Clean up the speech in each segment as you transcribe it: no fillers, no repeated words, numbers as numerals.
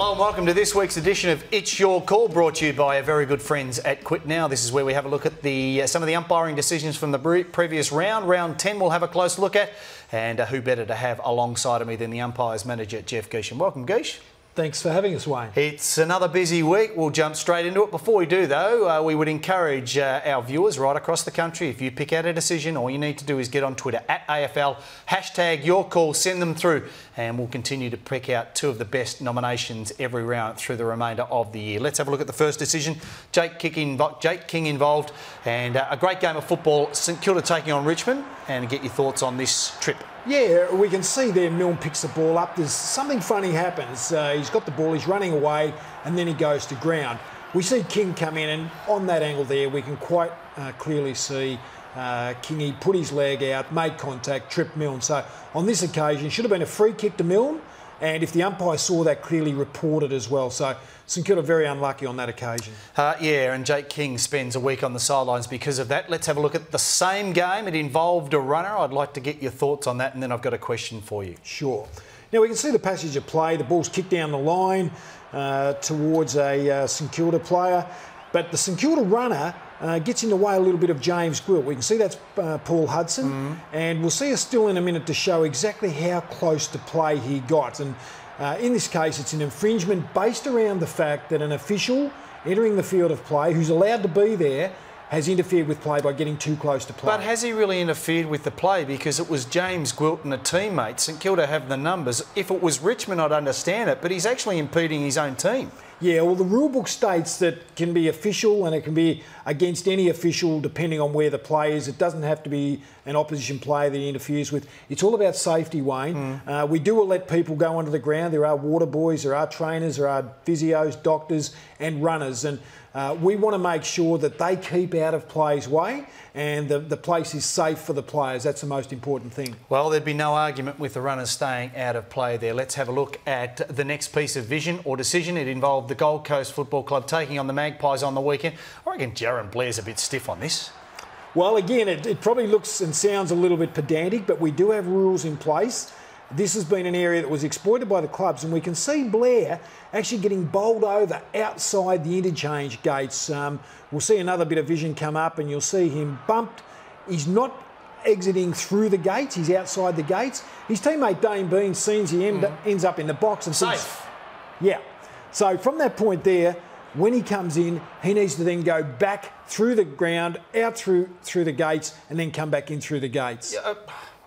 Hello and welcome to this week's edition of It's Your Call, brought to you by our very good friends at Quit Now. This is where we have a look at some of the umpiring decisions from the previous round. Round 10 we'll have a close look at, and who better to have alongside of me than the umpires manager, Jeff Geesham. Welcome, Geesh. Thanks for having us, Wayne. It's another busy week. We'll jump straight into it. Before we do, though, we would encourage our viewers right across the country, if you pick out a decision, all you need to do is get on Twitter, at AFL, hashtag your call, send them through, and we'll continue to pick out two of the best nominations every round through the remainder of the year. Let's have a look at the first decision. Jake King involved, and a great game of football. St Kilda taking on Richmond, and get your thoughts on this trip. Yeah, we can see there Milne picks the ball up. There's something funny happens. He's got the ball, he's running away, and then he goes to ground. We see King come in, and on that angle there, we can quite clearly see Kingy put his leg out, made contact, tripped Milne. So on this occasion, it should have been a free kick to Milne, and if the umpire saw that, clearly reported as well. So St Kilda very unlucky on that occasion. Yeah, and Jake King spends a week on the sidelines because of that. Let's have a look at the same game. It involved a runner. I'd like to get your thoughts on that, and then I've got a question for you. Sure. Now, we can see the passage of play. The ball's kicked down the line towards a St Kilda player, but the St Kilda runner gets in the way a little bit of James Gwilt. We can see that's Paul Hudson, and we'll see a still in a minute to show exactly how close to play he got. And in this case, it's an infringement based around the fact that an official entering the field of play, who's allowed to be there, has interfered with play by getting too close to play. But has he really interfered with the play? Because it was James Gwilt and a teammate. St Kilda have the numbers. If it was Richmond, I'd understand it, but he's actually impeding his own team. Yeah, well, the rule book states that it can be official and it can be against any official depending on where the play is. It doesn't have to be an opposition player that he interferes with. It's all about safety, Wayne. We do let people go onto the ground. There are water boys, there are trainers, there are physios, doctors and runners. And we want to make sure that they keep out of play's way and the place is safe for the players. That's the most important thing. Well, there'd be no argument with the runners staying out of play there. Let's have a look at the next piece of vision or decision. It involved the Gold Coast Football Club taking on the Magpies on the weekend. I reckon Jaron Blair's a bit stiff on this. Well, again, it probably looks and sounds a little bit pedantic, but we do have rules in place. This has been an area that was exploited by the clubs, and we can see Blair actually getting bowled over outside the interchange gates. We'll see another bit of vision come up, and you'll see him bumped. He's not exiting through the gates, he's outside the gates. His teammate Dane Bean sees he ends up in the box and safe. Thinks, yeah. So from that point there, when he comes in, he needs to then go back through the ground, out through the gates, and then come back in through the gates. Yeah,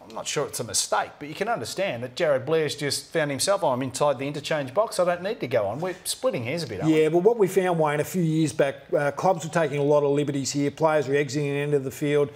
I'm not sure it's a mistake, but you can understand that Jared Blair's just found himself, I'm inside the interchange box, I don't need to go on. We're splitting hairs a bit, aren't we? Yeah, but what we found, Wayne, a few years back, clubs were taking a lot of liberties here. Players were exiting the end of the field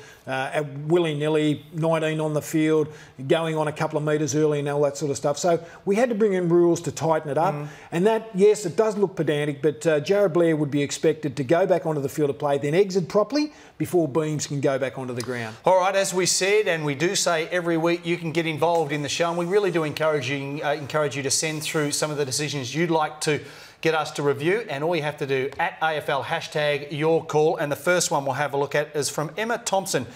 willy-nilly, 19 on the field, going on a couple of metres early and all that sort of stuff. So we had to bring in rules to tighten it up. And that, yes, it does look pedantic, but Jared Blair would be expected to go back onto the field of play, then exit properly before Beams can go back onto the ground. All right, as we said, and we do say every week, you can get involved in the show, and we really do encourage you to send through some of the decisions you'd like to get us to review, and all you have to do, at AFL, hashtag your call. And the first one we'll have a look at is from Emma Thompson,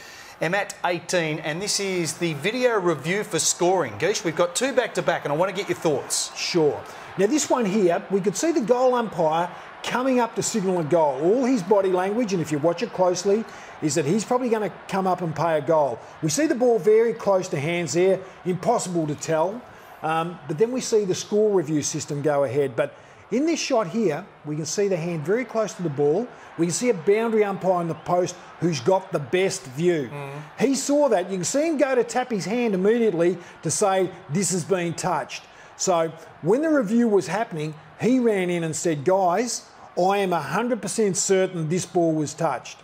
Emmat18, and this is the video review for scoring. Geesh, we've got two back-to-back, and I want to get your thoughts. Sure. Now, this one here, we could see the goal umpire coming up to signal a goal. All his body language, and if you watch it closely, is that he's probably going to come up and pay a goal. We see the ball very close to hands there, impossible to tell. But then we see the score review system go ahead. But in this shot here, we can see the hand very close to the ball. We can see a boundary umpire on the post who's got the best view. He saw that. You can see him go to tap his hand immediately to say, this has been touched. So when the review was happening, he ran in and said, guys, I am 100% certain this ball was touched.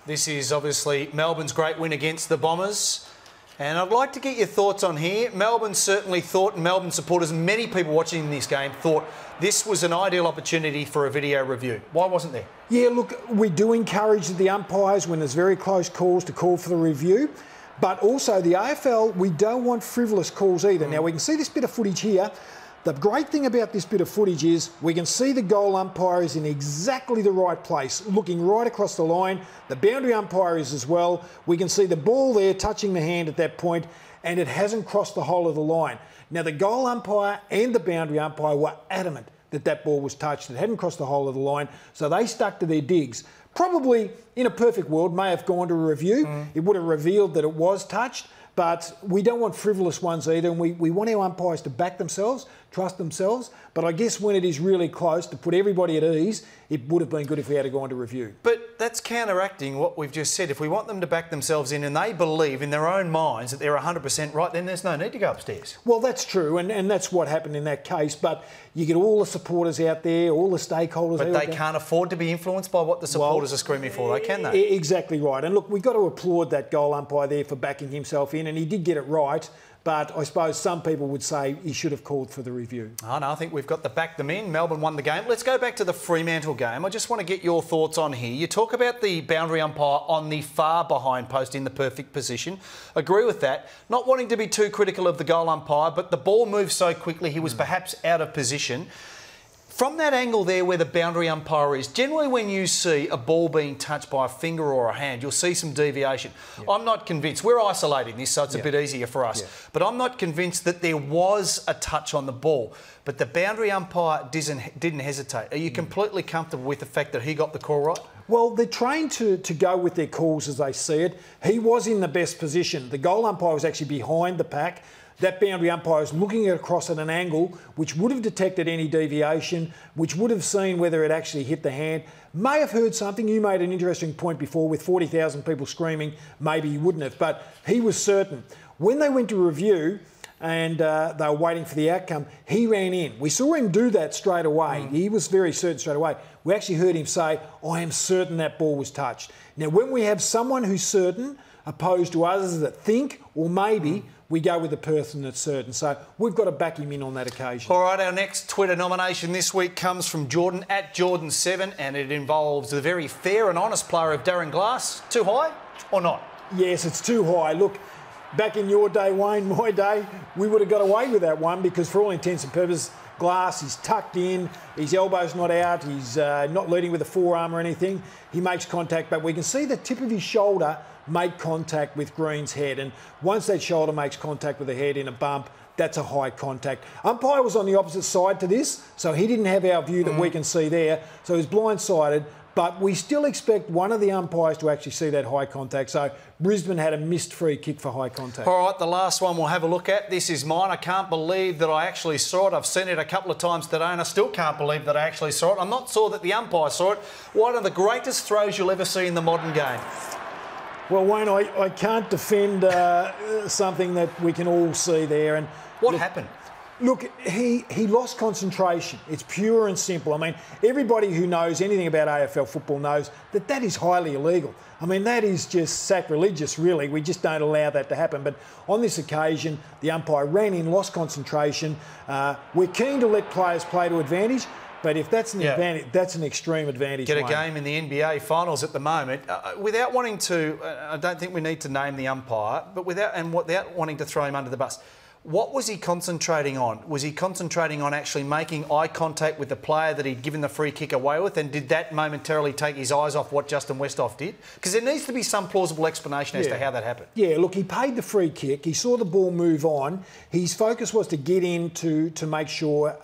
This is obviously Melbourne's great win against the Bombers. And I'd like to get your thoughts on here. Melbourne certainly thought, and Melbourne supporters, many people watching this game, thought this was an ideal opportunity for a video review. Why wasn't there? Yeah, look, we do encourage the umpires when there's very close calls to call for the review. But also the AFL, we don't want frivolous calls either. Now, we can see this bit of footage here. The great thing about this bit of footage is we can see the goal umpire is in exactly the right place, looking right across the line. The boundary umpire is as well. We can see the ball there touching the hand at that point, and it hasn't crossed the whole of the line. Now, the goal umpire and the boundary umpire were adamant that ball was touched. It hadn't crossed the whole of the line, so they stuck to their digs. Probably, in a perfect world, may have gone to a review. It would have revealed that it was touched, but we don't want frivolous ones either, and we want our umpires to back themselves, trust themselves. But I guess when it is really close, to put everybody at ease, it would have been good if we had to go on to review. But that's counteracting what we've just said. If we want them to back themselves in and they believe in their own minds that they're 100% right, then there's no need to go upstairs. Well, that's true, and that's what happened in that case. But you get all the supporters out there, all the stakeholders. But they can't afford to be influenced by what the supporters are screaming for, though, can they? Exactly right. And look, we've got to applaud that goal umpire there for backing himself in, and he did get it right. But I suppose some people would say he should have called for the review. Oh, no, I think we've got to back them in. Melbourne won the game. Let's go back to the Fremantle game. I just want to get your thoughts on here. You talk about the boundary umpire on the far behind post in the perfect position. Agree with that. Not wanting to be too critical of the goal umpire, but the ball moved so quickly he was perhaps out of position. From that angle there where the boundary umpire is, generally when you see a ball being touched by a finger or a hand, you'll see some deviation. Yep. I'm not convinced. We're isolating this, so it's a bit easier for us. Yep. But I'm not convinced that there was a touch on the ball. But the boundary umpire didn't hesitate. Are you completely comfortable with the fact that he got the call right? Well, they're trained to go with their calls as they see it. He was in the best position. The goal umpire was actually behind the pack. That boundary umpire is looking across at an angle which would have detected any deviation, which would have seen whether it actually hit the hand, may have heard something. You made an interesting point before with 40,000 people screaming, maybe he wouldn't have, but he was certain. When they went to review and they were waiting for the outcome, he ran in. We saw him do that straight away. He was very certain straight away. We actually heard him say, I am certain that ball was touched. Now, when we have someone who's certain, opposed to others that think, or maybe, we go with the person that's certain. So we've got to back him in on that occasion. All right, our next Twitter nomination this week comes from Jordan, @Jordan7, and it involves the very fair and honest player of Darren Glass. Too high or not? Yes, it's too high. Look, back in your day, Wayne, my day, we would have got away with that one because for all intents and purposes, Glass, he's tucked in, his elbow's not out, he's not leading with a forearm or anything. He makes contact, but we can see the tip of his shoulder make contact with Green's head. And once that shoulder makes contact with the head in a bump, that's a high contact. Umpire was on the opposite side to this, so he didn't have our view that we can see there. So he's blindsided, but we still expect one of the umpires to actually see that high contact. So Brisbane had a missed free kick for high contact. All right, the last one we'll have a look at. This is mine. I can't believe that I actually saw it. I've seen it a couple of times today and I still can't believe that I actually saw it. I'm not sure that the umpire saw it. One of the greatest throws you'll ever see in the modern game. Well, Wayne, I can't defend something that we can all see there. And what happened? Look, he lost concentration. It's pure and simple. I mean, everybody who knows anything about AFL football knows that that is highly illegal. I mean, that is just sacrilegious, really. We just don't allow that to happen. But on this occasion, the umpire ran in, lost concentration. We're keen to let players play to advantage. But if that's an advantage, that's an extreme advantage. Get a game in the NBA finals at the moment. Without wanting to, I don't think we need to name the umpire, but without wanting to throw him under the bus. What was he concentrating on? Was he concentrating on actually making eye contact with the player that he'd given the free kick away with? And did that momentarily take his eyes off what Justin Westhoff did? Because there needs to be some plausible explanation as to how that happened. Yeah, look, he paid the free kick. He saw the ball move on. His focus was to get in to make sure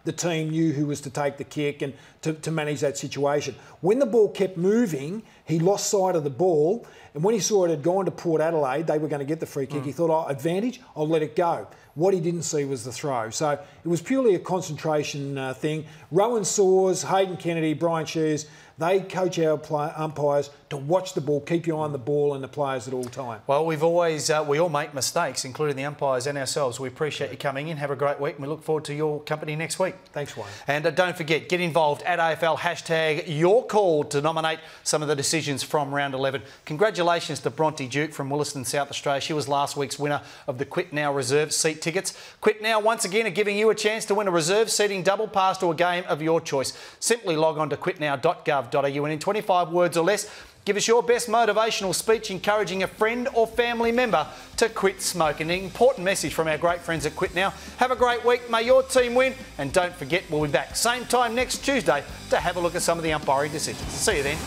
the team knew who was to take the kick and to manage that situation. When the ball kept moving, he lost sight of the ball. And when he saw it had gone to Port Adelaide, they were going to get the free kick. He thought, oh, advantage, I'll let it go. What he didn't see was the throw. So it was purely a concentration thing. Rowan Soares, Hayden Kennedy, Brian Shears, they coach our umpires to watch the ball, keep your eye on the ball and the players at all time. Well, we've always, we all make mistakes, including the umpires and ourselves. We appreciate you coming in. Have a great week and we look forward to your company next week. Thanks, Wayne. And don't forget, get involved at AFL, #YourCall to nominate some of the decisions from round 11. Congratulations to Bronte Duke from Williston, South Australia. She was last week's winner of the Quit Now reserve seat tickets. Quit Now once again are giving you a chance to win a reserve seating double pass to a game of your choice. Simply log on to quitnow.gov.au and in 25 words or less, give us your best motivational speech encouraging a friend or family member to quit smoking. An important message from our great friends at Quit Now. Have a great week. May your team win. And don't forget, we'll be back same time next Tuesday to have a look at some of the umpiring decisions. See you then.